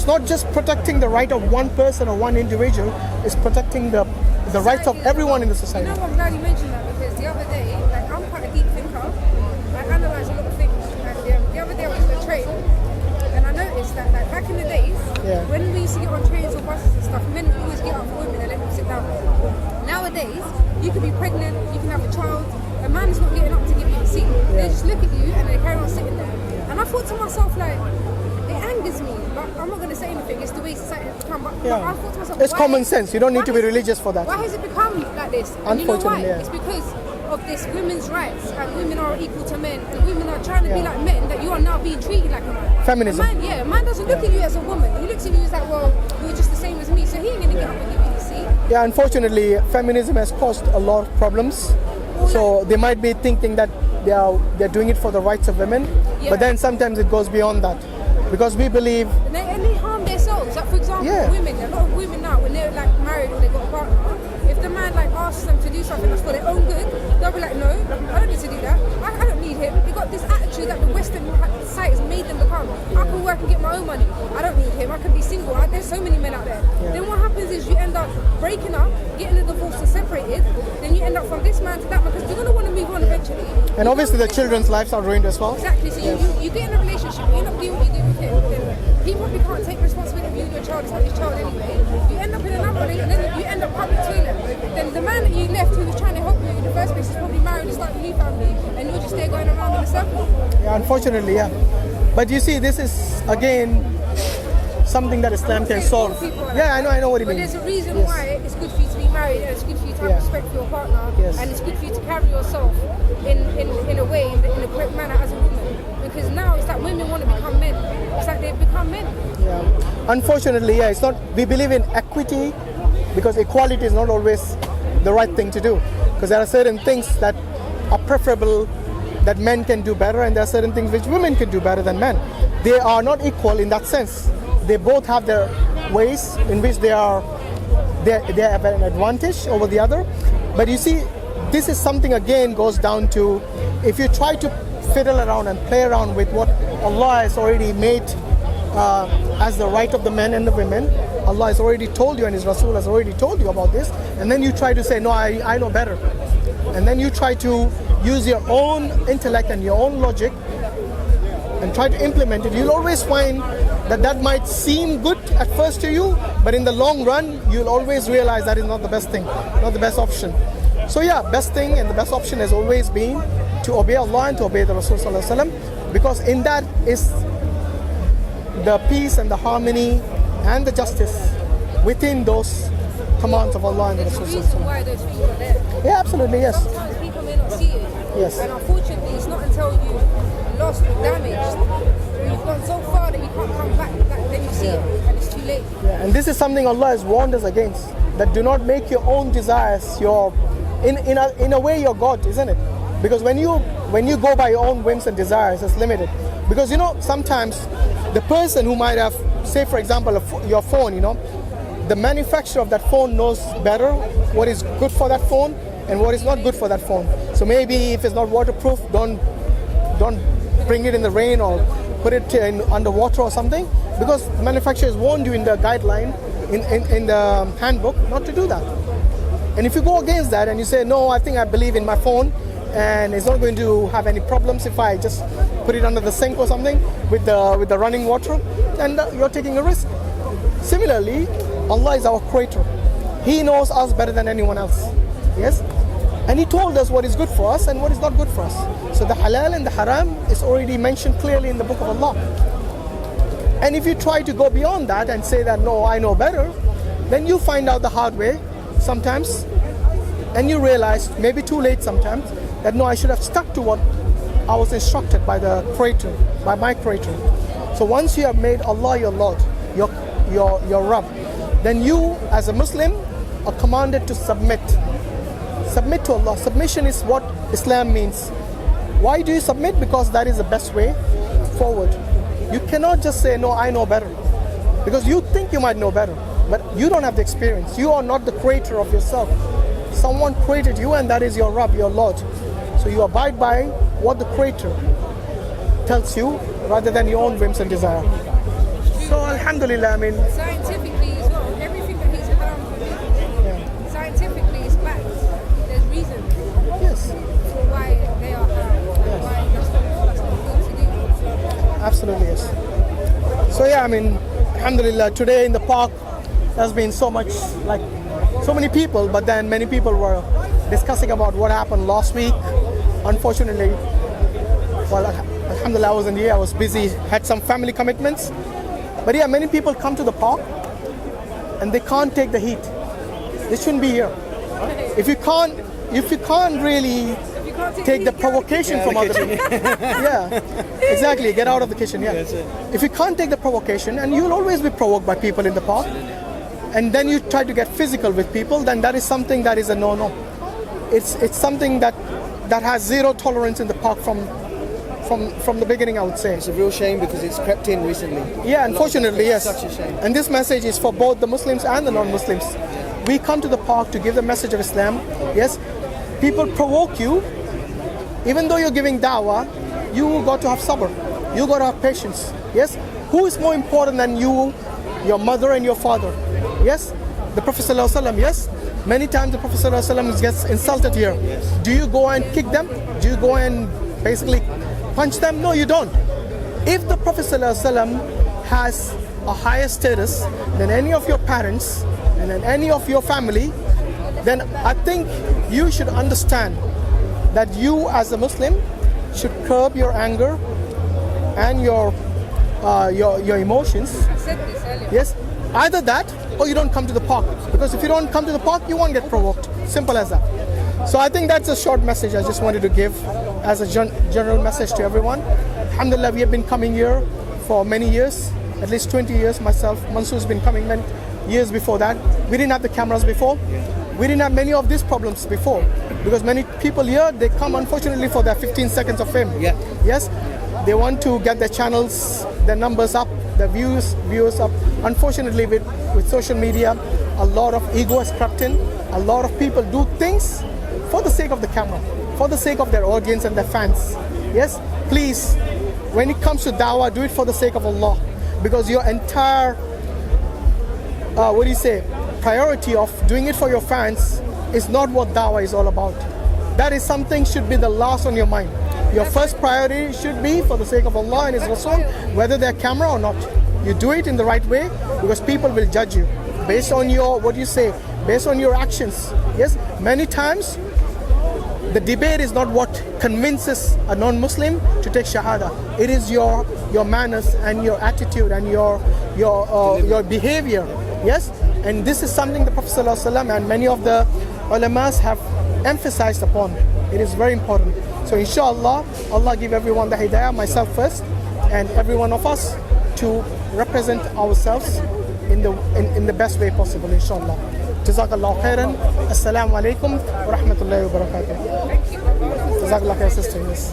it's not just protecting the right of one person or one individual, it's protecting the rights of everyone in the society. You know what, I'm glad you mentioned that, because the other day, like, I'm quite a deep thinker. I analyse a lot of things. And the other day I was on a train, and I noticed that, like, back in the days, when we used to get on trains or buses and stuff, men would always get up for women and let them sit down. Nowadays, you could be pregnant, you can have a child, a man's not getting up to give you a seat. They just look at you and they carry on sitting there. And I thought to myself, like, it angers me, but I'm not going to say anything. It's the way society has become. But I thought to myself, it's common sense. You don't need to be religious for that. Why has it become like this? And you know why? It's because of this women's rights, and women are equal to men, and women are trying to be like men, that you are now being treated like a man. Feminism. A man doesn't look at you as a woman. He looks at you as like, well, you're just the same as me, so he ain't going to get up and give you the seat. Yeah, unfortunately, feminism has caused a lot of problems. So they might be thinking that they're doing it for the rights of women, but then sometimes it goes beyond that, because we believe. And they harm themselves. Like, for example, women. A lot of women now, when they're like married or they got a partner, if the man like asks them to do something that's for their own good, they'll be like, no, I don't need to do that. I don't need him. They got this attitude that the Western society has made them become. I can work and get my own money. I don't need him. I can be single. There's so many men out there. Then what happens is you end up breaking up, getting a divorce and separated. Then you end up from this man to that man, because you're going to want to move on eventually. And obviously the children's lives are ruined as well. Exactly. So you get in a relationship, you end up doing what you do with him. Then he probably can't take responsibility of you and your child. It's not his child anyway. You end up in another relationship, and then you end up public toilet. Then the man that you left, who was trying to help you in the first place, is probably married and starting a new family, and you're just there going around in a circle. Yeah, unfortunately, But you see, this is again something that Islam can solve. I know what you mean. But there's a reason why it's good for you to be married, and it's good for you to have respect for your partner, and it's good for you to carry yourself in a way, in a correct manner as a woman. Because now it's like women want to become men. It's like they've become men. Yeah. Unfortunately, it's not. We believe in equity, because equality is not always the right thing to do. Because there are certain things that are preferable that men can do better, and there are certain things which women can do better than men. They are not equal in that sense. They both have their ways in which they have an advantage over the other. But you see, this is something again goes down to, if you try to fiddle around and play around with what Allah has already made as the right of the men and the women. Allah has already told you, and His Rasul has already told you about this, and then you try to say, no, I know better. And then you try to use your own intellect and your own logic and try to implement it. You'll always find that might seem good at first to you, but in the long run, you'll always realize that is not the best thing, not the best option. So best thing and the best option has always been to obey Allah and to obey the Rasul Sallallahu Alaihi Wasallam, because in that is the peace and the harmony and the justice within those commands of Allah and the Rasul. There's a reason why those things are there. Yeah, absolutely, yes. Sometimes people may not see it. Yes. And unfortunately, it's not until you've lost or damaged, or you've gone so far that you can't come back, that then you see it, and it's too late. Yeah, and this is something Allah has warned us against, that do not make your own desires in a way your God, isn't it? Because when you go by your own whims and desires, it's limited. Because sometimes the person who might have, say for example, your phone, the manufacturer of that phone knows better what is good for that phone and what is not good for that phone. So maybe if it's not waterproof, don't bring it in the rain or put it in underwater or something, because the manufacturer has warned you in the guideline, in the handbook, not to do that. And if you go against that and you say, no, I think I believe in my phone and it's not going to have any problems if I just put it under the sink or something with the running water, then you're taking a risk. Similarly, Allah is our creator. He knows us better than anyone else. Yes? And He told us what is good for us and what is not good for us. So the halal and the haram is already mentioned clearly in the book of Allah. And if you try to go beyond that and say that, no, I know better, then you find out the hard way sometimes, and you realize, maybe too late sometimes, that no, I should have stuck to what I was instructed by the Creator, by my Creator. So once you have made Allah your Lord, your Rabb, then you as a Muslim are commanded to submit. Submit to Allah. Submission is what Islam means. Why do you submit? Because that is the best way forward. You cannot just say, no, I know better. Because you think you might know better, but you don't have the experience. You are not the creator of yourself. Someone created you, and that is your Rabb, your Lord. So you abide by what the Creator tells you rather than your own whims and desire. So alhamdulillah, I mean, scientifically as well, everything that he's done for people, scientifically is backed. There's reasons yes, for why they are why that's not good to do. absolutely yes. So yeah, I mean, alhamdulillah, today in the park there's been so many people, but then many people were discussing about what happened last week. Unfortunately, well, alhamdulillah, I wasn't here, I was busy, had some family commitments. But yeah, many people come to the park and they can't take the heat. They shouldn't be here. If you can't really take the provocation from other people. Yeah, exactly, get out of the kitchen, yeah. If you can't take the provocation, and you'll always be provoked by people in the park, and then you try to get physical with people, then that is something that is a no-no. It's something that has zero tolerance in the park from the beginning, I would say. It's a real shame because it's crept in recently. Yeah, unfortunately, yes. Such a shame. And this message is for both the Muslims and the non-Muslims. We come to the park to give the message of Islam. Yes, people provoke you. Even though you're giving dawah, you got to have sabr. You got to have patience. Yes, who is more important than you, your mother and your father? Yes, the Prophet ﷺ, yes. Many times the Prophet ﷺ gets insulted here. Do you go and kick them? Do you go and basically punch them? No, you don't. If the Prophet ﷺ has a higher status than any of your parents and than any of your family, then I think you should understand that you as a Muslim should curb your anger and your emotions. I said this earlier. Yes, either that or you don't come to the park, because if you don't come to the park you won't get provoked. Simple as that. So I think that's a short message I just wanted to give as a general message to everyone. Alhamdulillah, we have been coming here for many years, at least 20 years. Myself, Mansoor's been coming many years before that. We didn't have the cameras before. We didn't have many of these problems before, because many people here, they come unfortunately for their 15 seconds of fame. Yeah. Yes, they want to get their channels, their numbers up, their viewers up. Unfortunately, with social media, a lot of ego is crept in. A lot of people do things for the sake of the camera, for the sake of their audience and their fans. Yes, please, when it comes to dawah, do it for the sake of Allah, because your entire priority of doing it for your fans is not what dawah is all about. That is something should be the last on your mind. Your first priority should be for the sake of Allah and His Rasul, whether they're camera or not. You do it in the right way, because people will judge you based on your, based on your actions. Yes, many times the debate is not what convinces a non-Muslim to take shahada. It is your manners and your attitude and your behavior. Yes, and this is something the Prophet ﷺ and many of the ulamas have emphasized upon. It is very important. So inshallah, Allah give everyone the hidayah, myself first, and every one of us to represent ourselves in the best way possible, inshallah. Jazak Allah Khairan. Assalamu alaikum wa rahmatullahi wa barakatuh. Jazak Allah Khair, sister. Yes.